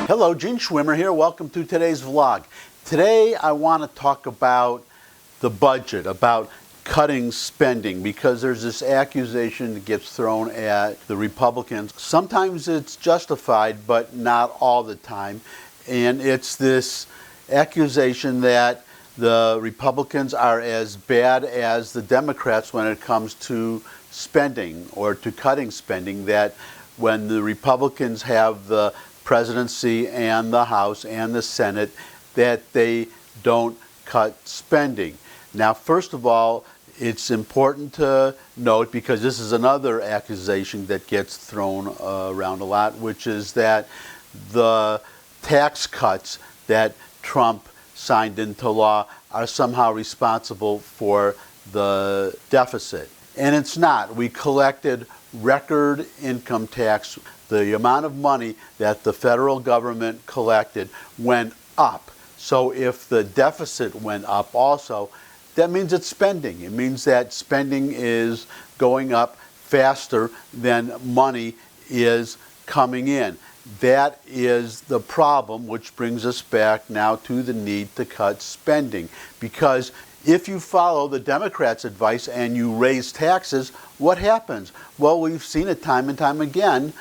Hello, Gene Schwimmer here. Welcome to today's vlog. Today I want to talk about the budget, about cutting spending, because there's this accusation that gets thrown at the Republicans. Sometimes it's justified, but not all the time. And it's this accusation that the Republicans are as bad as the Democrats when it comes to spending or to cutting spending, that when the Republicans have the presidency and the House and the Senate, that they don't cut spending. Now, first of all, it's important to note, because this is another accusation that gets thrown around a lot, which is that the tax cuts that Trump signed into law are somehow responsible for the deficit. And it's not. We collected record income tax. The amount of money that the federal government collected went up. So if the deficit went up also, that means it's spending. It means that spending is going up faster than money is coming in. That is the problem, which brings us back now to the need to cut spending. Because if you follow the Democrats' advice and you raise taxes, what happens? Well, we've seen it time and time again.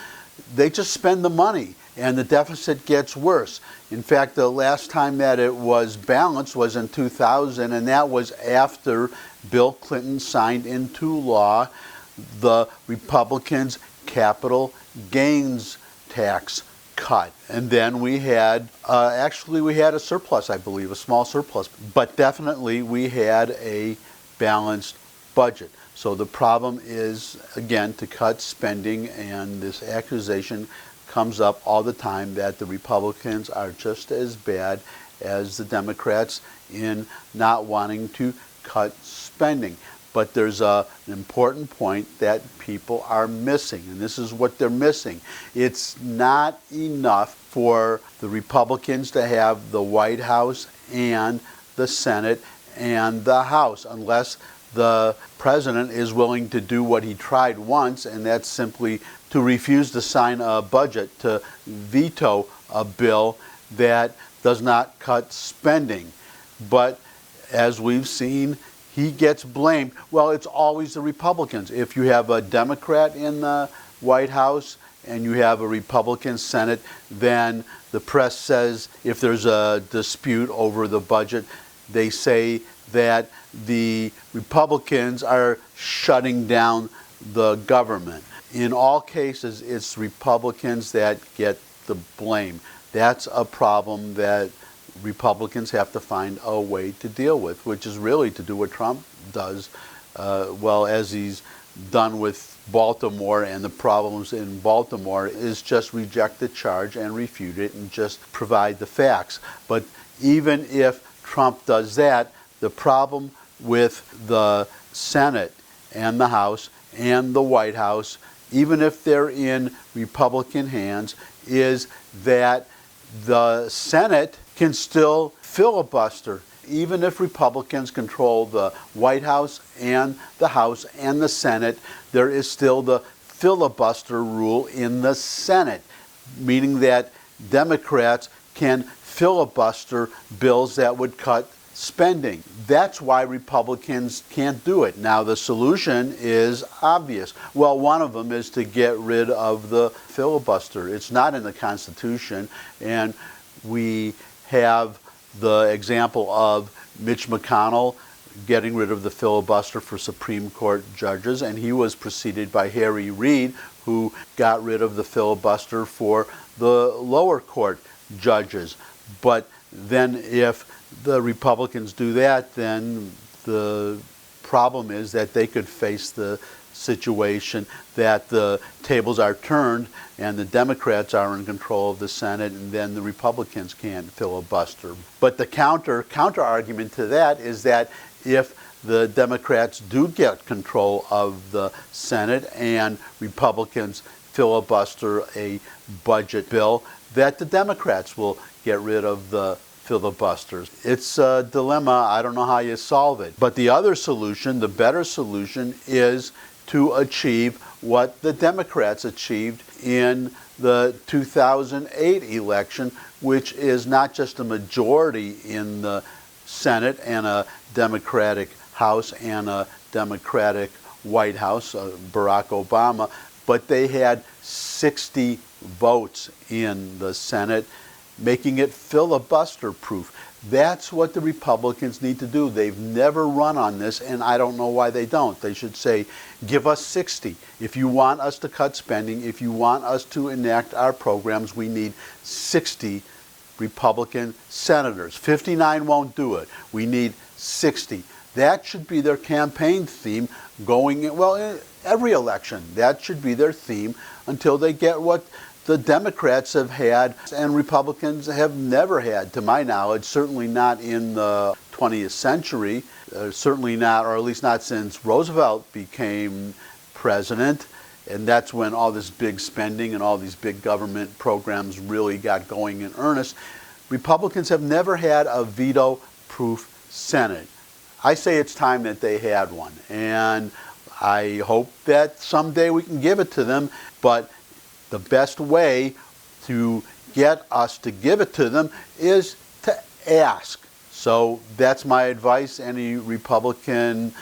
They just spend the money and the deficit gets worse. In fact, the last time that it was balanced was in 2000, and that was after Bill Clinton signed into law the Republicans' capital gains tax cut. And then we had, we had a surplus, I believe, a small surplus, but definitely we had a balanced budget. So the problem is, again, to cut spending, and this accusation comes up all the time that the Republicans are just as bad as the Democrats in not wanting to cut spending. But there's an important point that people are missing, and this is what they're missing. It's not enough for the Republicans to have the White House and the Senate and the House, unless the president is willing to do what he tried once, and that's simply to refuse to sign a budget, to veto a bill that does not cut spending. But as we've seen, he gets blamed. Well, it's always the Republicans. If you have a Democrat in the White House and you have a Republican Senate, then the press says, if there's a dispute over the budget, they say that the Republicans are shutting down the government. In all cases, it's Republicans that get the blame. That's a problem that Republicans have to find a way to deal with, which is really to do what Trump does, as he's done with Baltimore and the problems in Baltimore, is just reject the charge and refute it and just provide the facts. But even if Trump does that, the problem with the Senate and the House and the White House, even if they're in Republican hands, is that the Senate can still filibuster. Even if Republicans control the White House and the Senate, there is still the filibuster rule in the Senate, meaning that Democrats can filibuster bills that would cut spending. That's why Republicans can't do it. Now, the solution is obvious. Well, one of them is to get rid of the filibuster. It's not in the Constitution, and we have the example of Mitch McConnell getting rid of the filibuster for Supreme Court judges, and he was preceded by Harry Reid, who got rid of the filibuster for the lower court judges. But then if the Republicans do that, then the problem is that they could face the situation that the tables are turned and the Democrats are in control of the Senate, and then the Republicans can't filibuster. But the counter argument to that is that if the Democrats do get control of the Senate and Republicans filibuster a budget bill, that the Democrats will get rid of the filibusters. It's a dilemma. I don't know how you solve it. But the other solution, the better solution, is to achieve what the Democrats achieved in the 2008 election, which is not just a majority in the Senate and a Democratic House and a Democratic White House, Barack Obama, but they had 60 votes in the Senate, making it filibuster proof. That's what the Republicans need to do. They've never run on this, and I don't know why they don't. They should say, give us 60. If you want us to cut spending, if you want us to enact our programs, we need 60 Republican senators. 59 won't do it. We need 60. That should be their campaign theme going in, well, in every election. That should be their theme until they get what the Democrats have had and Republicans have never had, to my knowledge, certainly not in the 20th century, certainly not, or at least not since Roosevelt became president. And that's when all this big spending and all these big government programs really got going in earnest. Republicans have never had a veto-proof Senate. I say it's time that they had one, and I hope that someday we can give it to them, but the best way to get us to give it to them is to ask. So that's my advice. Any Republican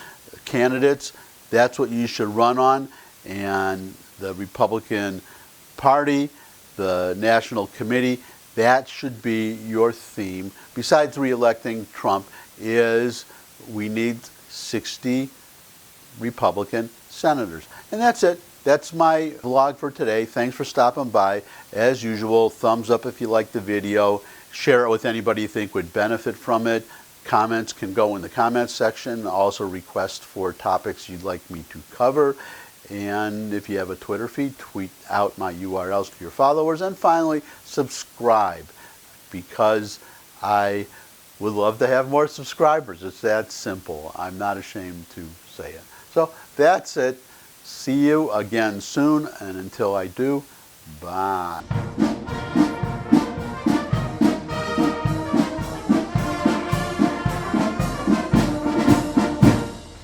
candidates, that's what you should run on. And the Republican Party, the National Committee, that should be your theme. Besides re-electing Trump, is we need 60 Republican senators. And that's it. That's my vlog for today. Thanks for stopping by. As usual, thumbs up if you like the video. Share it with anybody you think would benefit from it. Comments can go in the comments section. Also request for topics you'd like me to cover. And if you have a Twitter feed, tweet out my URLs to your followers. And finally, subscribe, because I would love to have more subscribers. It's that simple. I'm not ashamed to say it. So that's it. See you again soon, and until I do, bye.